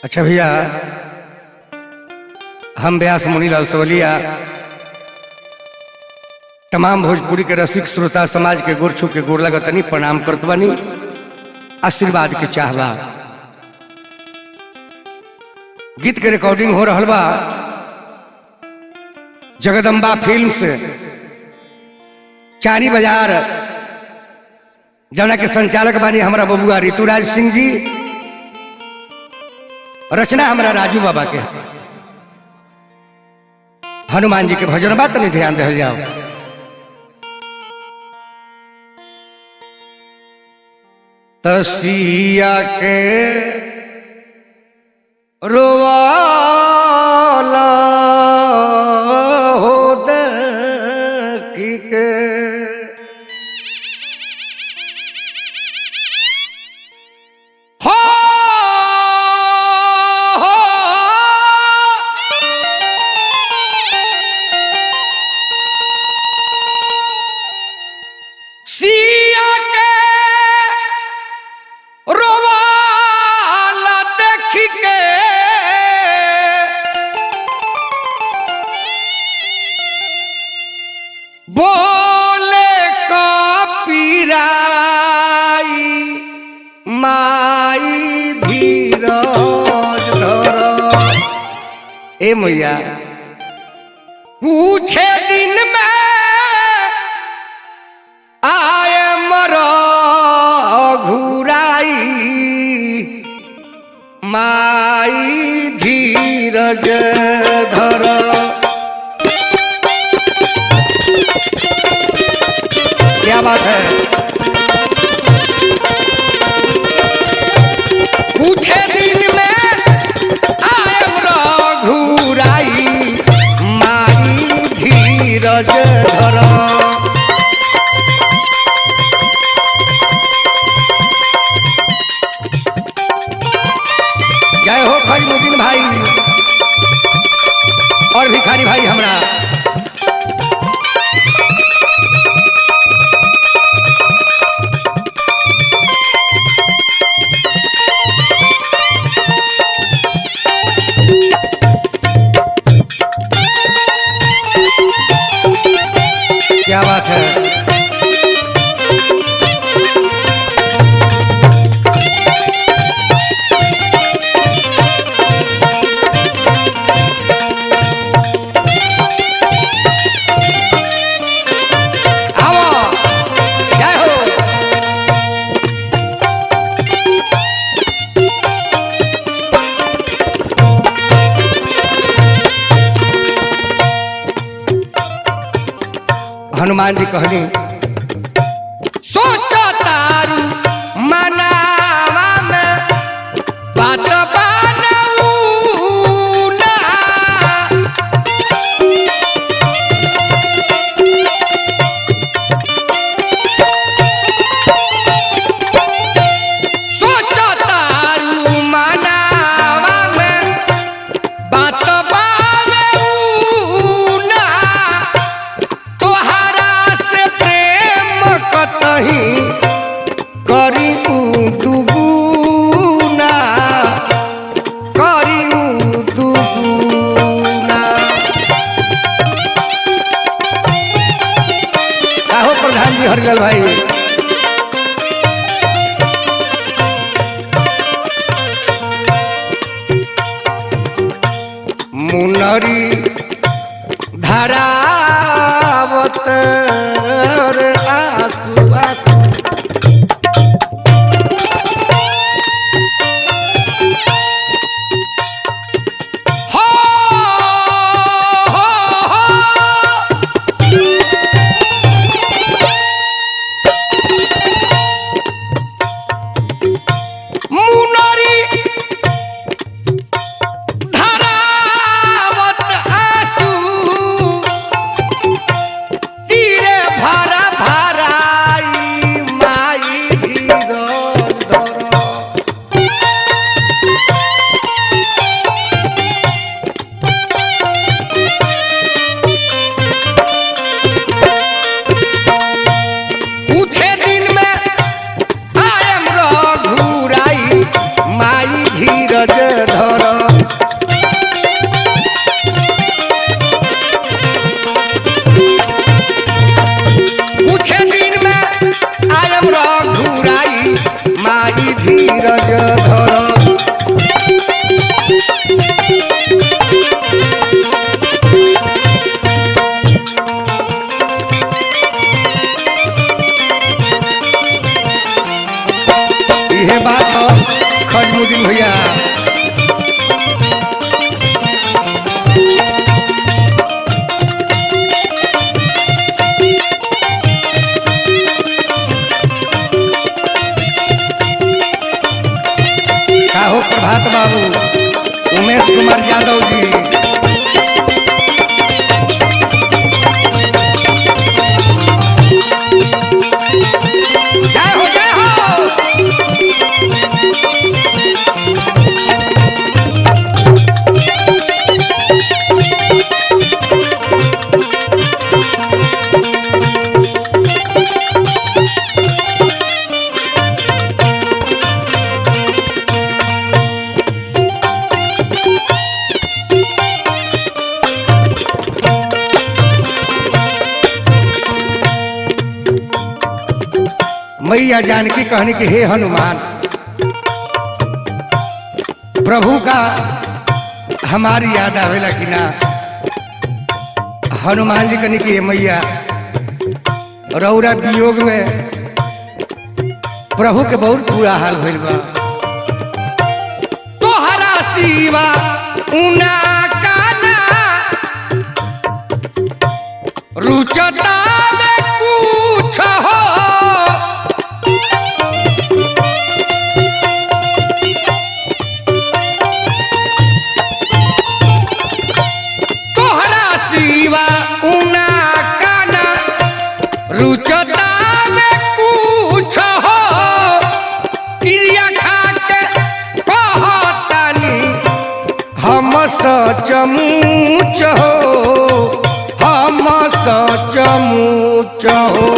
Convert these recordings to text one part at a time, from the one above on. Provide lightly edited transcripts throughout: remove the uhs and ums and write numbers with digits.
अच्छा भैया, हम व्यास मुनीलाल सवलिया तमाम भोजपुरी के रसिक श्रोता समाज के गोर छू के गोर लगतनी, प्रणाम करत बानी, आशीर्वाद के चाहबा। गीत के रिकॉर्डिंग हो रहल बा जगदम्बा फिल्म से, चारी बाजार, जौना के संचालक बानी हमारा बबुआ ऋतुराज सिंह जी, रचना हमारा राजू बाबा के। हनुमान जी के भजन बात नहीं ध्यान रह जाओ। तसिया के रोवाला हो देखी के, बोले का पीराई माई धीरज धर। ए मैया पूछे दिन में आए मर घुराई माई धीरज धर। क्या बात है। पूछे दिन में आए घुराई माई धीरज धर। जय हो खैमुद्दीन भाई और भिखारी भाई हमरा। क्या बात है। आओ, जय हो। हनुमान जी कहनी सोचा तारू मनावा में बात बनऊ ना। सोचा तारू मनावा में बात बनऊ ना। कतही करी दुगुना, करी दुगुना। आहो प्रधान जी हरिलाल भाई। मुनरी धारावत आंसू आंसू। हो मुनरी धारावत आंसू तीरे आयम रघुराई माई धीरज धर। यह बात हो खजमुद्दीन भैया। का हो प्रभात बाबू, उमेश कुमार यादव जी, जय हो जय हो। मैया जानकी कहने की हे हनुमान, प्रभु का हमारी याद आवेला कि ना। हनुमान जी कहने की मैया रौरा वियोग में प्रभु के बहुत बुरा हाल भइल बा। तोहरा सिवा उना काना रुचता में कुछ हो। रुचता में कुछ हो क्रिया खाके कहतानी हम सचमुच हो, हम सचमुच हो।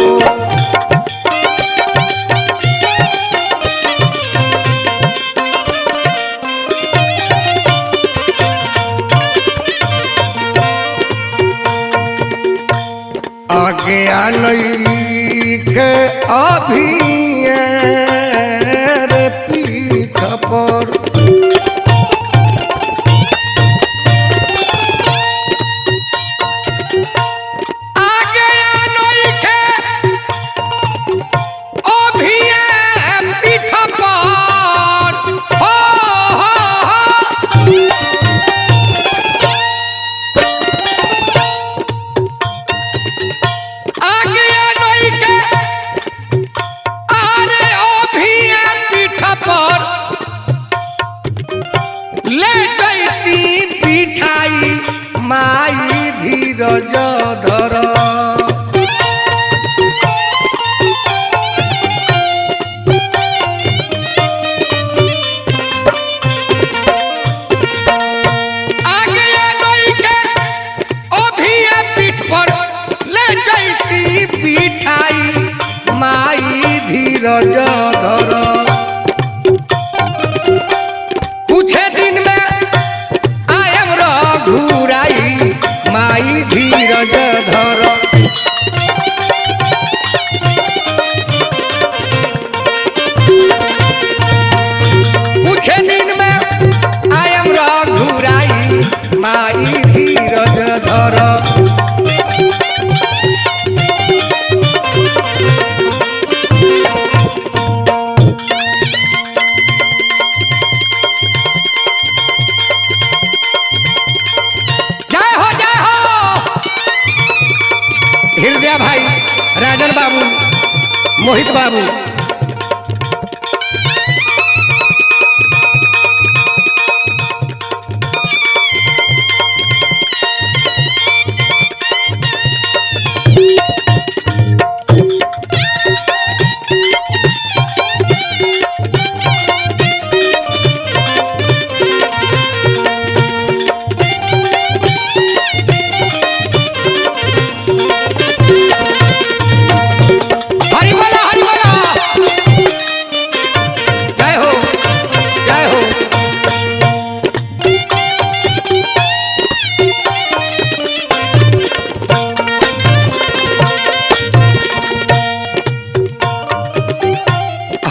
आज्ञा नहीं के अभी रे पीठ पर आज्ञा नहीं के अभी पीठ पर हो। माई धीरज धर। आगे नई के अभिया पीठ पर ले जैती बिठाई माई धीरज धर। कुछ दिन में घुराई माई धीरज धर। कुछ दिन में आयम घुराई माई धीरज धर। हृदय भाई, राजन बाबू, मोहित बाबू, हरि बोला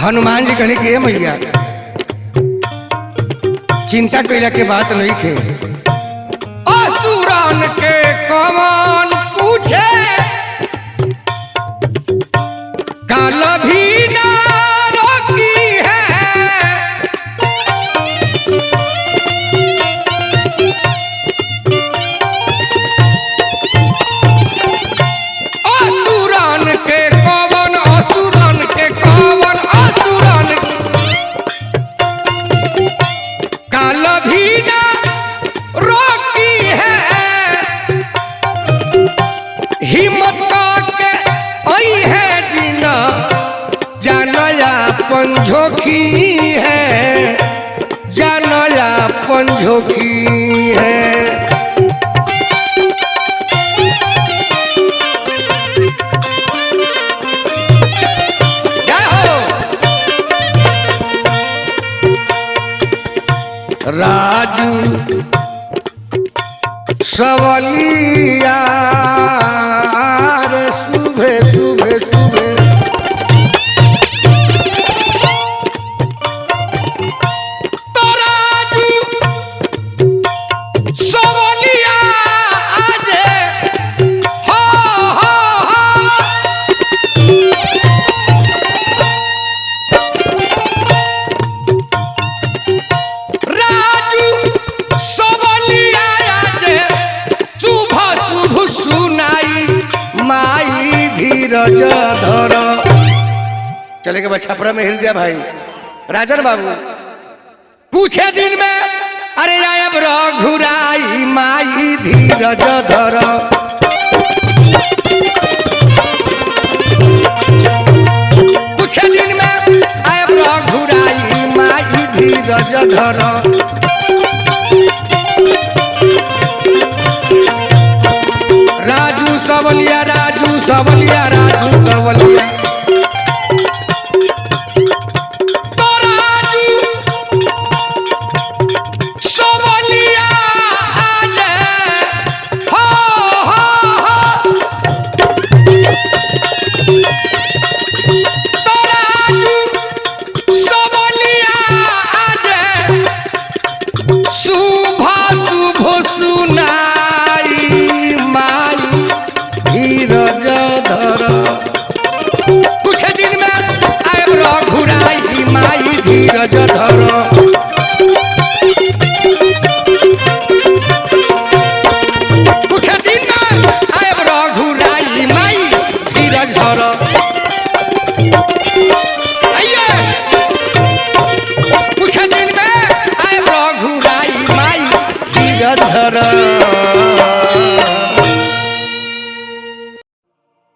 हनुमान जी कहने के मैया चिंता कैला के बात नहीं थे। असुरन के कौन पूछे काल भी ना रोकी है। असुरन के कौन असुरन के कौन असुरन काल भी ना रोकी है। हिम्मत के आई है जीना जानया पंझोखी है, जानया पंझोखी है। राजू सवलिया रे सुबह सुबह सुबह तो राजू सवलिया आजे हो राजू सवलिया आजे शुभ शुभ सुनाई माई धीरज धर। चले के छपरा में हिल दिया भाई राजन बाबू पूछे दिन में अरे आयब रघुराई माई धीरज धर। कुछ दिन में आयब रघुराई माई धीरज धर। राजू सवलिया राजू सवलिया राजू सवलिया तो राजू सवलिया आजे हो तो राजू सवलिया आजे शुभ शुभ सुनाई माई धीरज धर। कुछ दिन में आयब रघुराई माई धीरज धर। कुछ दिन में आयब रघुराई माई धीरज धर। आइए कुछ दिन में आयब रघुराई माई धीरज धर।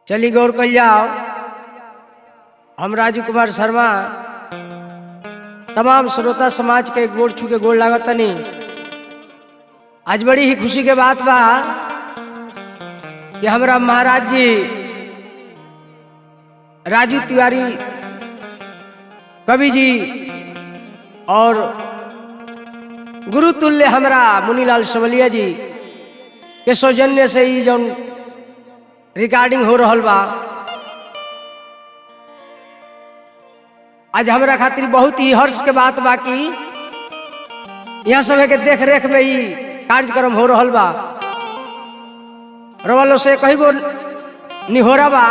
चली गौर कर जाओ हम राजू कुमार शर्मा तमाम श्रोता समाज के गोड़ छू के गोड़ लागत तनी। आज बड़ी ही खुशी के बात बा कि हमरा महाराज जी राजू तिवारी कवि जी और गुरु तुल्य हमरा मुनीलाल सवलिया जी के सौजन्य से ही जौन रिकॉर्डिंग हो रहल बा आज हमरा खातिर बहुत ही हर्ष के बात बा कि यहाँ सब के देख रेख में ही कार्यक्रम हो रहल बा। रवालो से कही गो निहोरा बा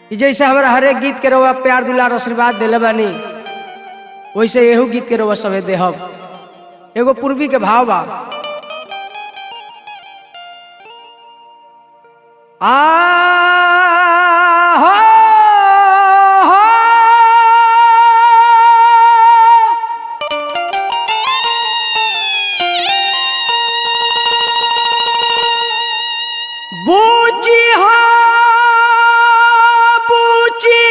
कि जैसे हमरा हरेक गीत के रवा प्यार दुलार आशीर्वाद दिले बानी वैसे एहू गीत के रवा सबे देहब। एगो पूर्वी के भाव बा बूची हो बूची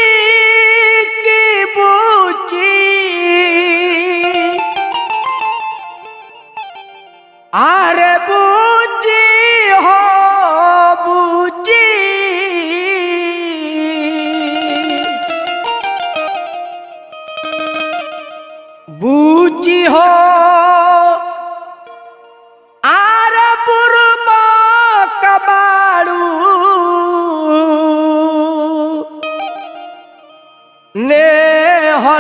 की बूची अरे बूची हो बूची ने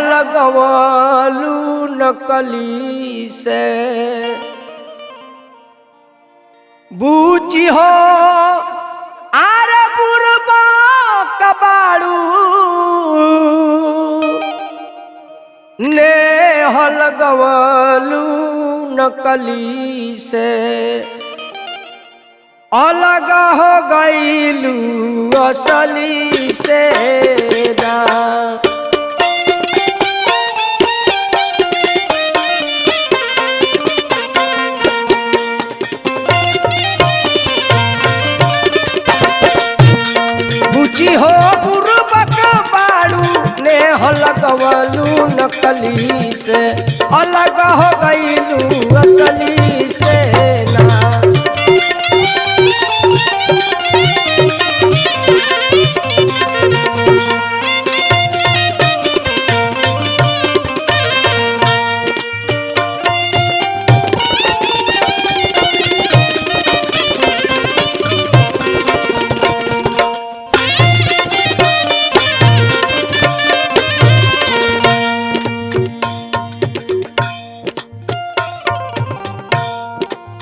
लगवलू नकली से बूची हो आर बुरबा कबाड़ू ने लगवलू नकली से अलग हो गईलू असली से ना। बुची हो बुरबक बाड़ू ने लगवलू नकली से अलग हो गईलू असली से ना।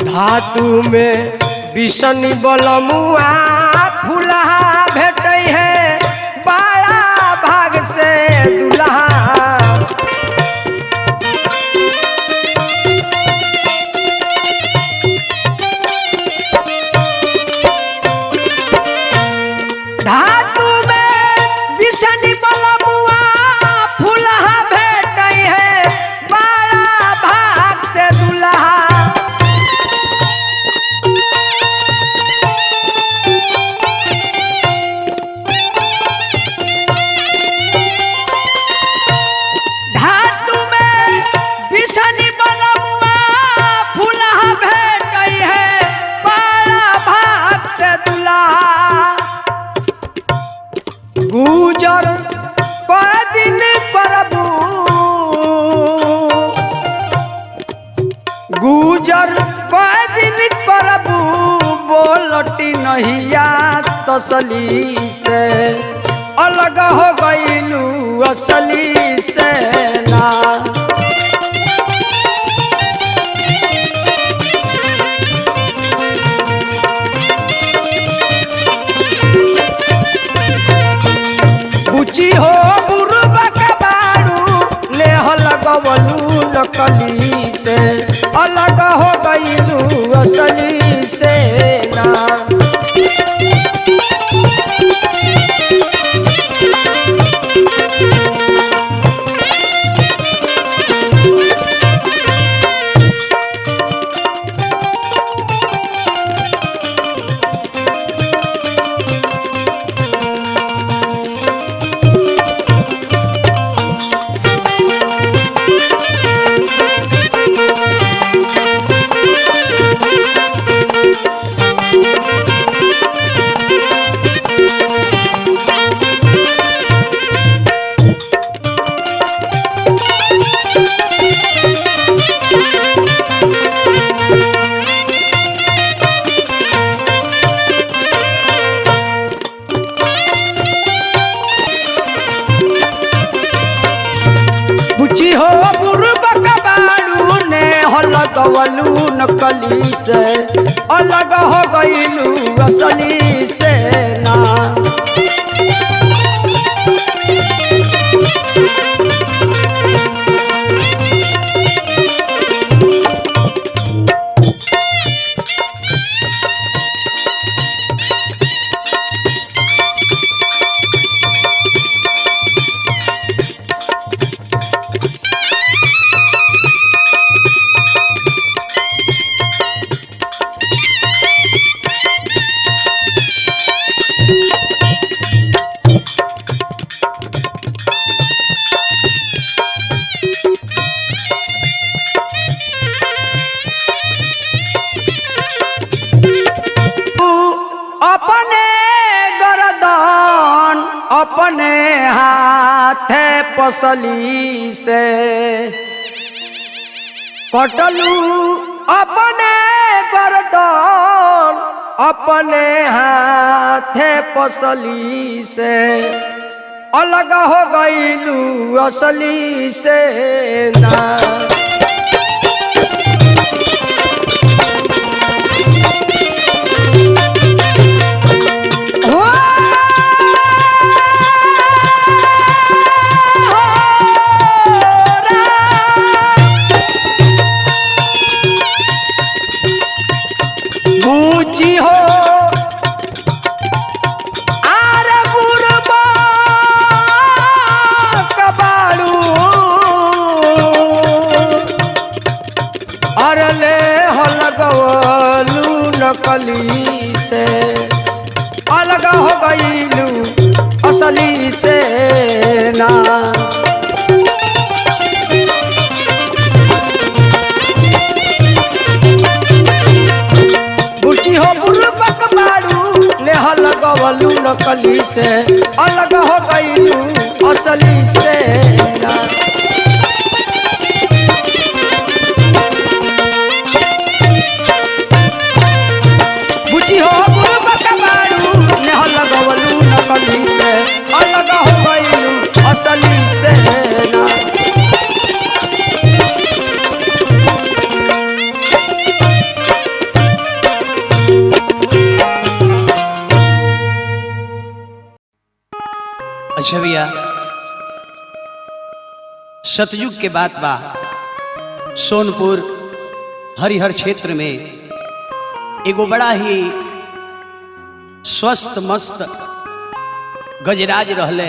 धातु में बिसनी बलमुआ फुला भेट है बड़ा भाग से दुल्हा। धातु में बिसनी बलमुआ फुला भेट है बड़ा भाग से दुल्हा। गुजर कई दिन करबू गुजर कई दिन करबू बोलटी नहिया तसली से अलग हो गईलू असली से ना। बुची हो बुरबक बाड़ू ने लगवलू नकली से अलग हो गईलू असली से ना। बुची हो बुरबक बाड़ू ने लगवलू नकली से अलग हो गईलू असली से ना। अपने गर्दन अपने हाथ पसली से कटलू अपने गर्दन अपने हाथ पसली से अलग हो गईलू असली से ना। बूची हो आरे बुरबा कबाड़ू अरे ले हलगवलू नकली से अलग हो गईलू असली से ना। हो बुरबक बारू नेहल गवलू नकली से अलग हो गईलू असली से ना। बुची हो बुरबक बारू नेहल गवलू नकली से अलग हो गईलू असली से ना। अच्छा भैया, सतयुग के बात बा, सोनपुर हरिहर क्षेत्र में एगो बड़ा ही स्वस्थ मस्त गजराज रहले,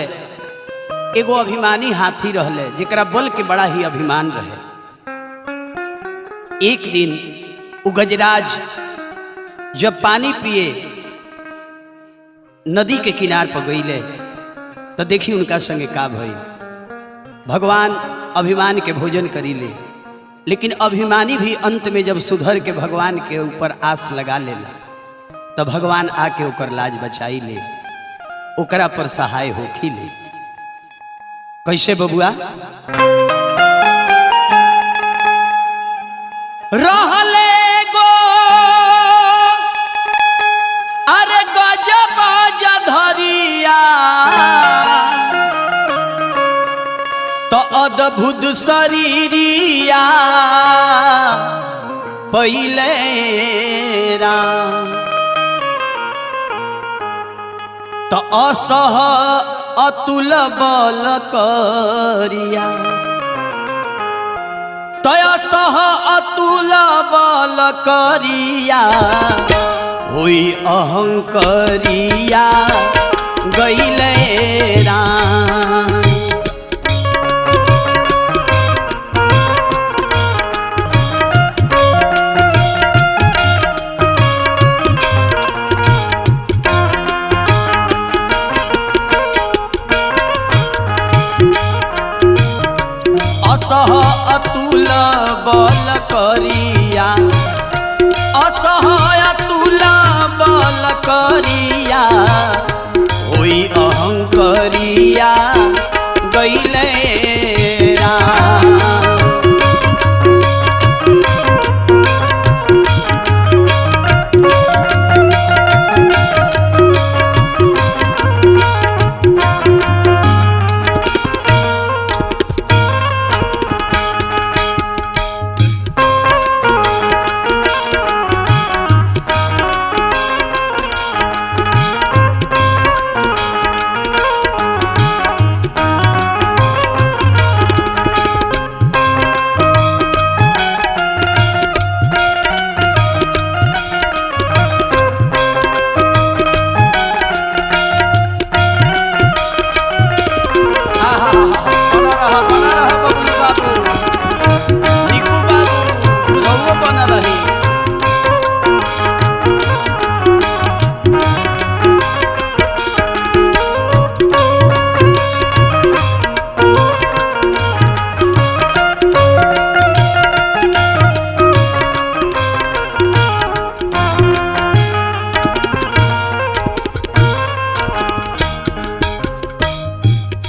एगो अभिमानी हाथी रहले जेकरा बल के बड़ा ही अभिमान रहे। एक दिन वो गजराज जब पानी पिए नदी के किनार पर गईले तो देखी उनका संगे का भइल। भगवान अभिमान के भोजन करी ले, लेकिन अभिमानी भी अंत में जब सुधर के भगवान के ऊपर आस लगा लेला तो भगवान आके ओकर लाज बचाई ले, ओकरा पर सहाय होखी ले। कैसे बबुआ? रहले गो अरे गजब धरिया तो अद्भुत शरीरिया पहिले तो असह अतुल बल करिया तो असह अतुल बल करिया होई अहंकरिया गईले राम। असह अतुल बल करिया असह अतुल बल करिया होई अहंकरिया गईले राम।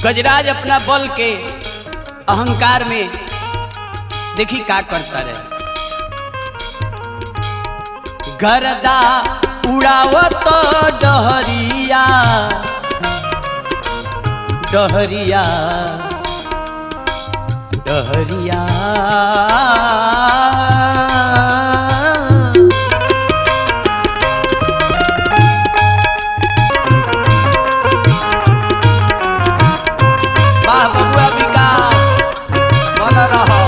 गजराज अपना बल के अहंकार में देखी का करता रहे। गर्दा उड़ावत डहरिया डहरिया डहरिया वाह बबुआ विकास बन रहो।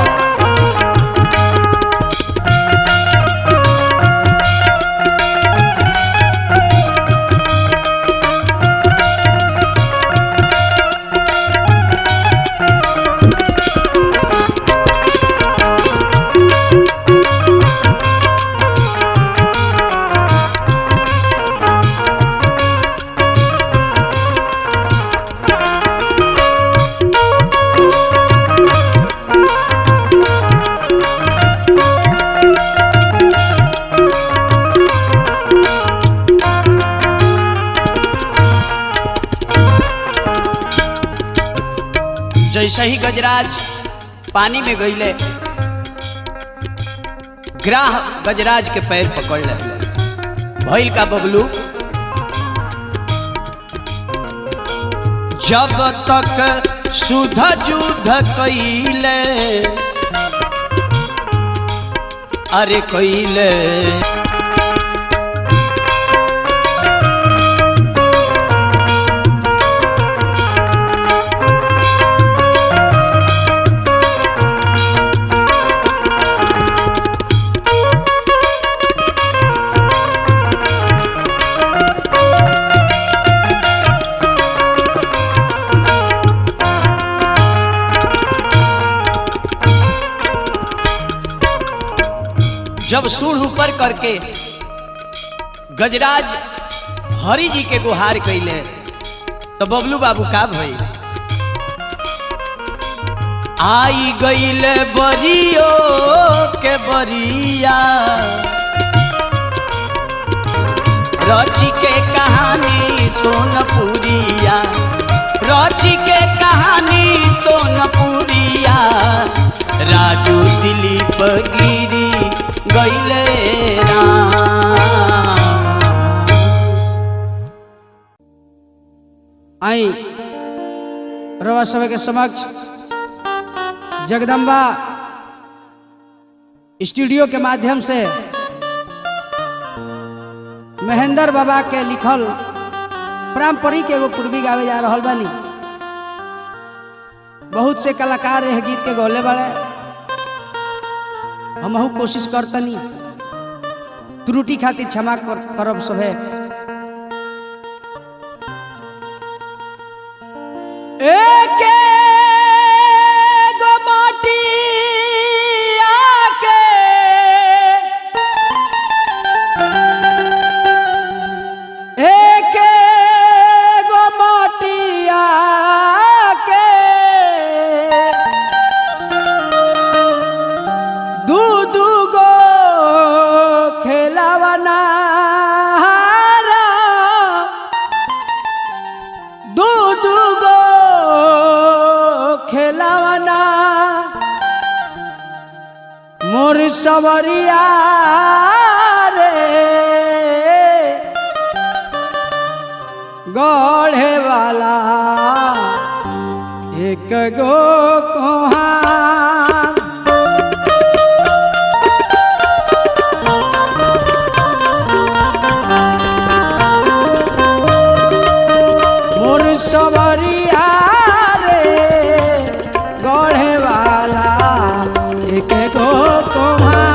जैसे ही गजराज पानी में गईले ग्राह गजराज के पैर पकड़ ले भइल का बबलू जब तक सुध जुध कईले अरे कईले जब सूढ़ ऊपर करके गजराज हरि जी के गुहार कैले तो बबलू बाबू का भई आई गईले बरियो के बरिया रची के कहानी सोनपुरिया रची के कहानी सोनपुरिया राजू दिलीप गिरी गईले आई रवा सभा के समक्ष जगदम्बा स्टूडियो के माध्यम से महेंद्र बाबा के लिखल पारंपरिक एगो पूर्वी गावे जा रहल बानी। बहुत से कलाकार यह गीत के गौले बड़े हमहू कोशिश करतनी त्रुटि खातिर क्षमा करब सभे। एक गो माटी आके एक गो माटी आके दू गो खेलवना दू गो खेलवना मोर सवरिया रे गढ़े वाला एक गो कोहान मोर सवरिया रे गढ़े वाला एक गो कोहान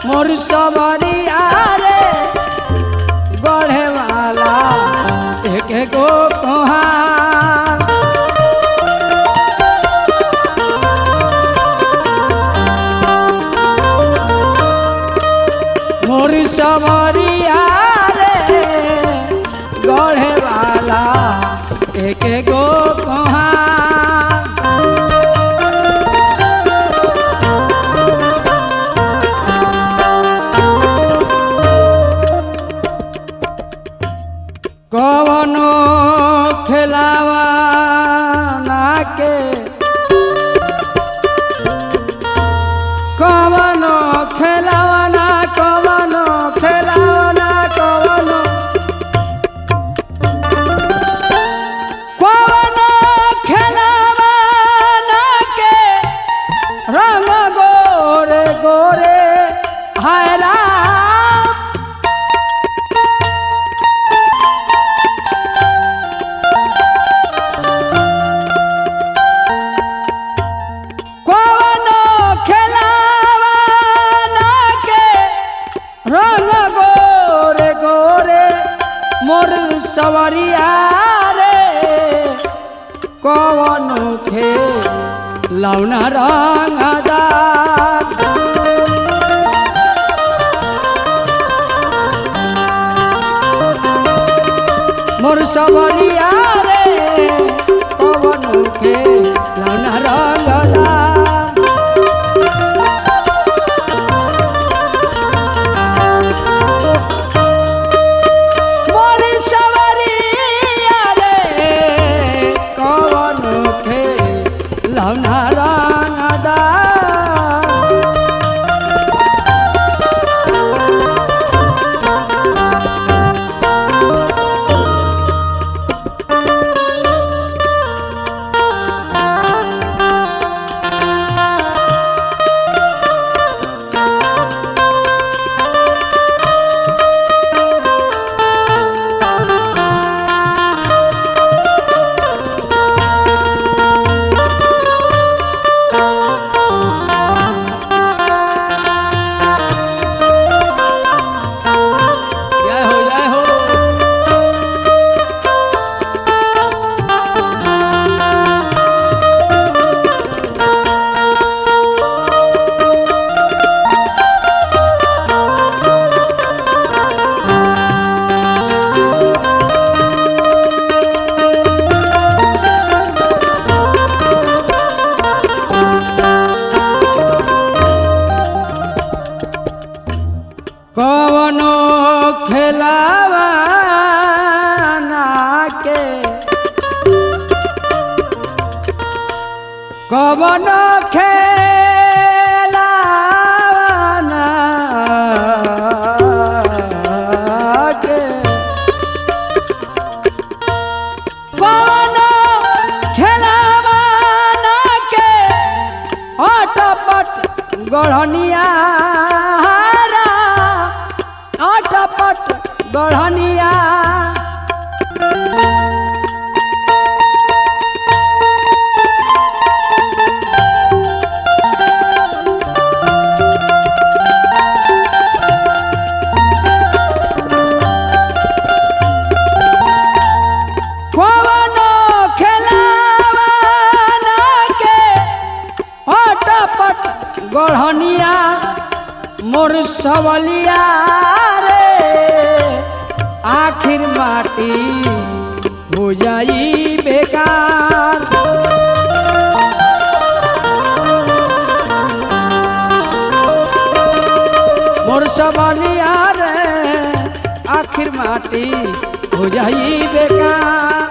मोर सवरिया रे गढ़े वाला एक गो कोहान मोर सवरिया रे के गो कहा कवनो खिलावा ना के कवनो खिलावा ना कवनो खिलावा ना कवनो कवनो खिलावा ना के रंग गोरे गोरे हाय राम कवनो खिलावा ना के रंग गोरे गोरे मोर सवरिया रे कवनो खेलौना रंगदार मोर सवरिया रे कवनो खेलौना रंगदार मोर सवरिया रे कवनो खेलौना रंगदार जय हो जय हो कवनो खेलावा ना के कवनो खेलावा ना के कवनो खेलावा ना के अटपट गढ़निया अटपट गढ़निया कवनो खेलावा ना के अटपट गढ़निया मोर सवलिया रे आखिर माटी हो जाई बेकार मोर सवलिया रे आखिर माटी हो जाई बेकार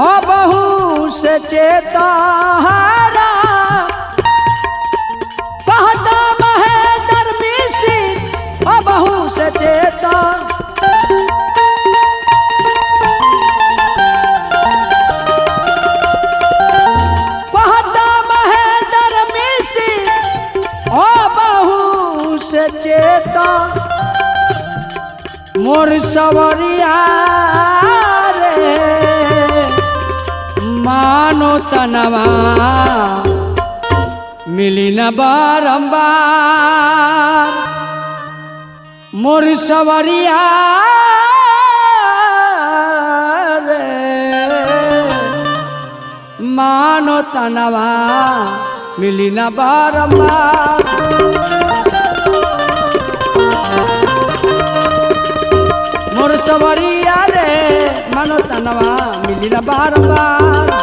अबहू से चेतारा कहता महेंद्र मिश्र अबहू से चेता कहता महेंद्र मिश्र अबहू से चेता मोर सवरिया मानो तनवा मिली न बारंबार मोर सवरिया मानो तनवा मिली न बारंबार मोर सवरिया रे मानो तनवा मिली न बारंबार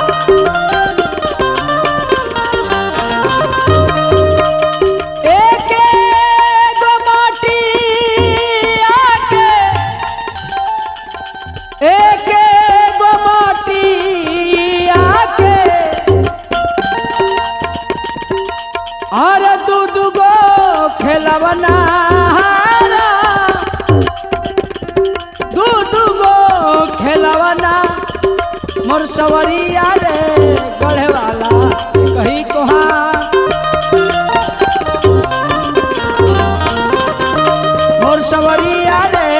अरे दूध गो खेलवना दूध गो खेलवना मोर सवरिया रे गढ़े वाला कहीं कोहा मोर सवरिया रे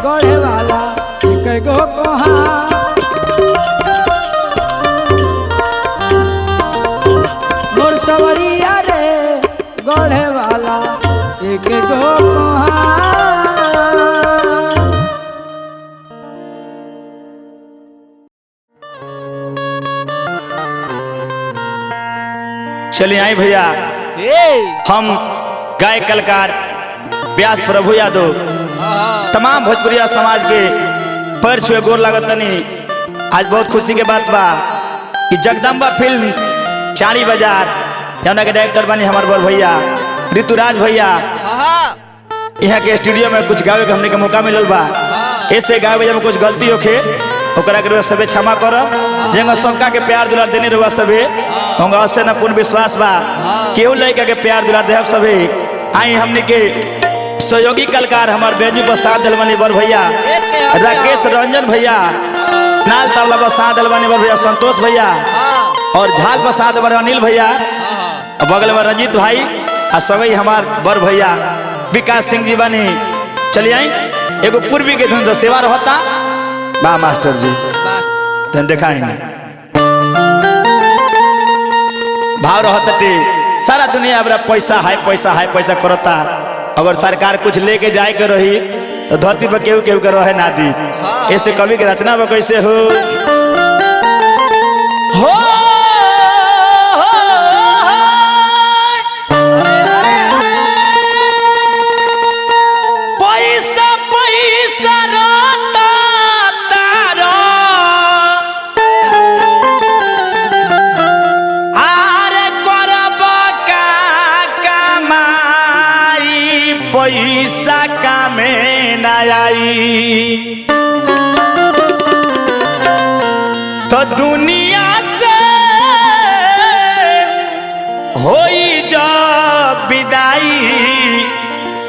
गढ़े वाला कहीं गो कोहा मोर सवरिया गढ़े वाला एक गो चलिए आई भैया हम गायक कलाकार व्यास प्रभु यादव तमाम भोजपुरिया समाज के पैर छुए गोर लागत तनी। आज बहुत खुशी के बात बा कि जगदम्बा फिल्म चाड़ी बाजार जौना के डायरेक्टर बनी हमारे बड़ भैया ऋतुराज भैया यहाँ के स्टूडियो में कुछ गावे के हमने के मौका मिलल बा। ऐसे गावे में कुछ गलती होखे ओकरा के सबे क्षमा करब। जेंगा शंका के प्यार दुलार देने रहुआ सबे होंगे उससे न पूर्ण विश्वास बा केहू लड़का के प्यार दुलार देव सबे। आई हमने के सहयोगी कलाकार हमार बेंजू पर साथ दिलवानी बड़ भैया राकेश रंजन भैया, नाल तबला पर साथ दिलवानी बड़ भैया संतोष भैया और झाल पर साथ बड़ अनिल भैया, बगल में रंजीत भाई और सभी हमार बड़ भैया विकास सिंह जी बनी। चलिए आई एगो पूर्वी के धुन से सेवा रहता बा मास्टर जी धन दिखाएंगे भाव रहते सारा दुनिया अपना पैसा हाई पैसा करता। अगर सरकार कुछ लेके जाए के रही तो धरती पर केहू केहू के रहे ना दी। ऐसे कवि के रचना में कैसे हो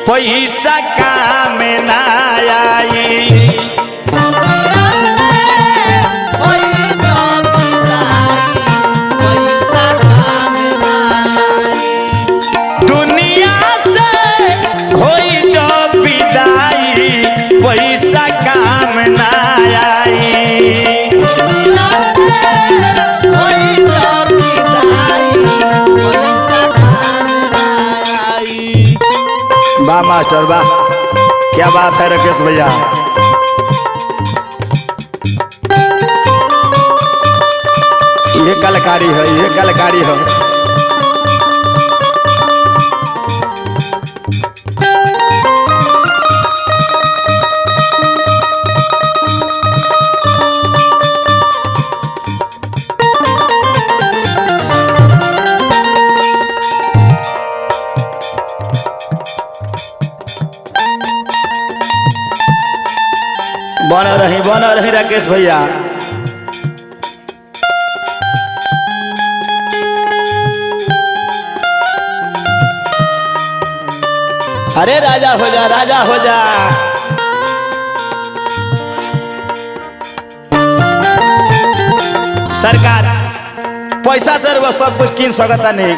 पैसा कामे ना आई तो दुनिया से होई जो विदाई पैसा कामे ना आई। पैसा काम ना आई वाह मास्टर वाह, क्या बात है राकेश भैया। ये कलाकारी है, ये कलाकारी है। बना रही राकेश भैया। अरे राजा हो जा, राजा हो जा। सरकार पैसा से वो सब कुछ कीन सकता नहीं।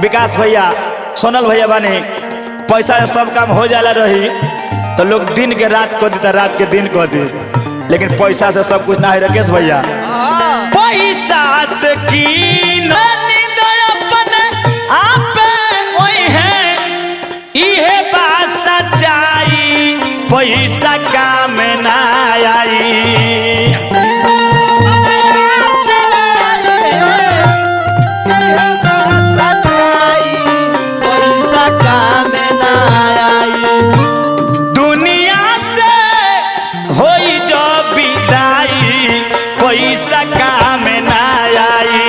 विकास भैया, सोनल भैया बने, पैसा से सब काम हो जाला रही तो लोग दिन के रात को देता, रात के दिन को दे, लेकिन पैसा से सब कुछ ना है। राकेश भैया, पैसा से कीन अपने आप वही है, इहे बात सच्चाई, पैसा काम ना आई। दुनिया से होई जो विदाई, पैसा काम ना आई।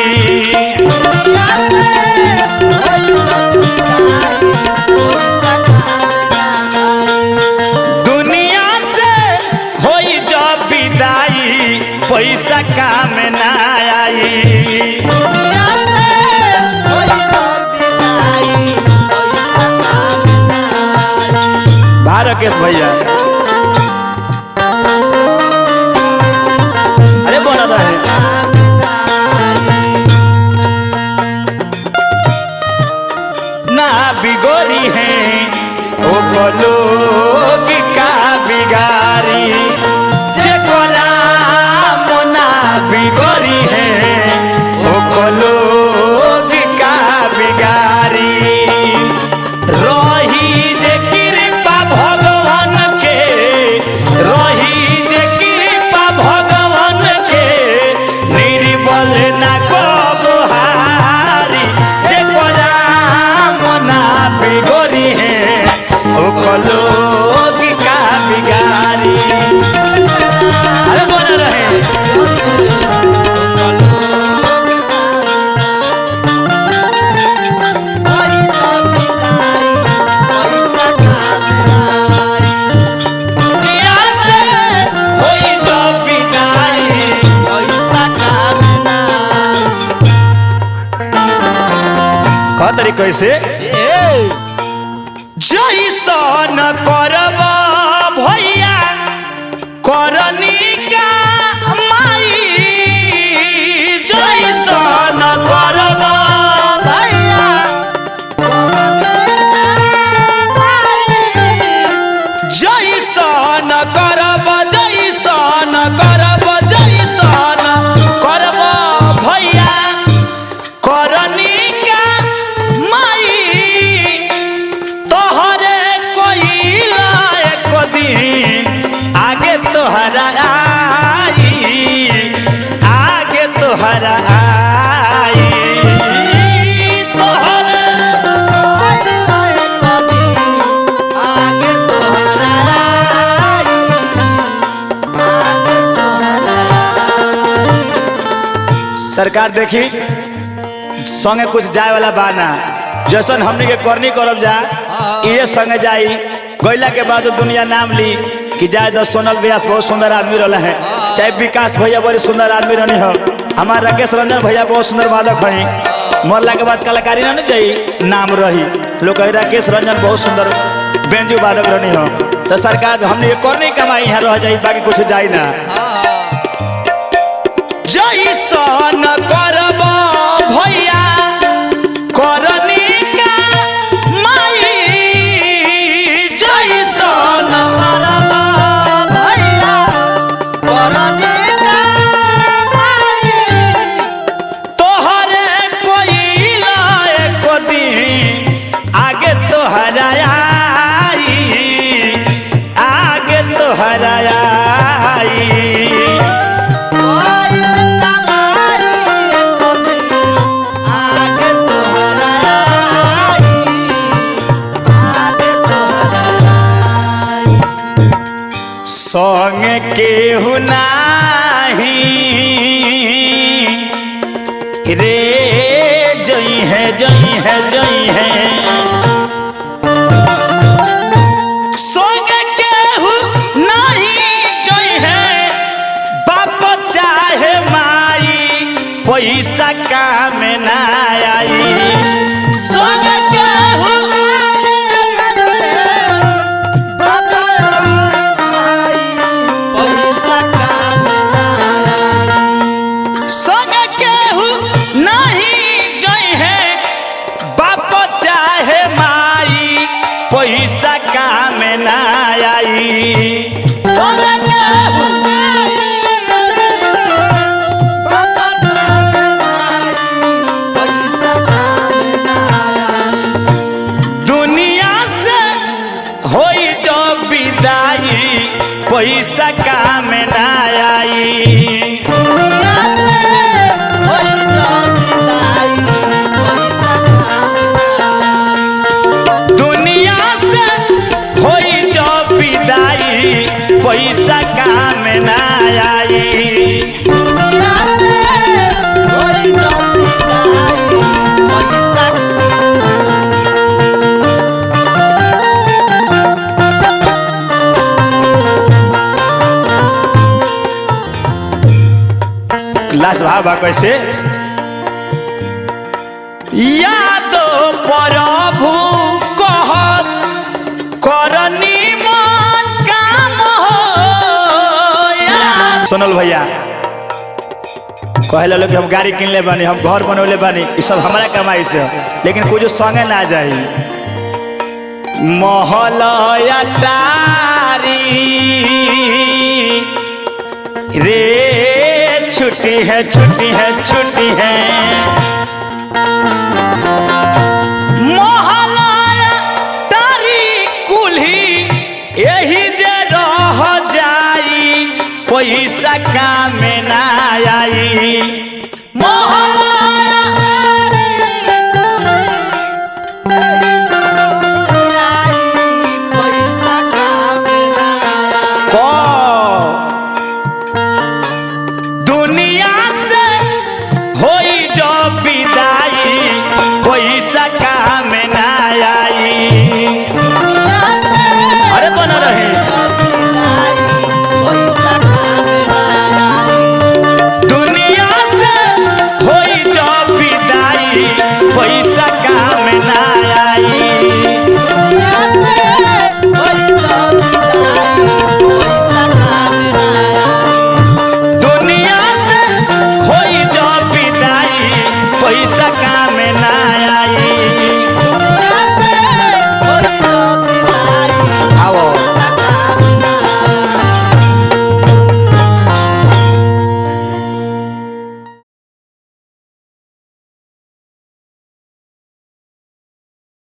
दुनिया से होई जो विदाई, पैसा काम ना आई। राकेश भैया, अरे बोला था ना बिगोरी है ओ लोग का बिगारी, जगोरा मोना बिगोरी है ओ लोग का बिगारी। रही जे कृपा भगवान के, रही जे कृपा भगवान के, निर्बल ना को बुहारी, जे राम ना बिगोरी है ओ लोग का बिगारी। अरे बोल रहे तरीके से जैसन करब भैया करनी का माई, जैसन करब भैया जैसन करब, जैसन करब, जैसन करब भैया करनी आगे तोहरा आई, आगे तोहरा आई, तोहरा आगे तोहरा आई, आगे तोहरा। सरकार देखी संगे कुछ जाए वाला बाना, जैसन हमने के करनी करब जा ये संगे जाई। गैला के बाद दुनिया नाम ली कि जाए दस सोनल व्यास बहुत सुंदर आदमी रहा है, चाहे विकास भैया बड़ी सुंदर आदमी रहनी हो, हमारा राकेश रंजन भैया बहुत सुंदर वादक है, मरला के बाद कलाकारी ना चाहिए नाम रही लोग राकेश रंजन बहुत सुंदर बेंजू वादक रहनी हो। तो सरकार हमने कर नहीं कमाई यहाँ रह जाए, बाकी कुछ जाए ना। जैसन करब भैया करनी का माई, जैसन करब भैया करनी का माई, तोहरे कोई लायक दिन आगे तोहरा आई, आगे तोहरा आई। संग केहू नाही रे, जई है जई है जई है, संग केहू नहीं जई है, बाप चाहे माई पैसा काम ना आई। संग केहू पैसा काम ना आई। दुनिया से होई जो विदाई पैसा काम ना आई। दुनिया से होई जो विदाई पैसा काम ना आई। लास्ट भाव कैसे यादो प्रभु कहत करनी मन काम हो। सुनल भैया कहे लो कि हम गाड़ी किन ले बानी, हम घर बनौले बानी, ये सब हमारा कमाई से, लेकिन कुछ संगे ना जाई। महल अटारी रे छुट्टी है छुट्टी है छुट्टी है। मोहल्ला तारी कुल्ही यही जे रह जाई पैसा काम ना आई।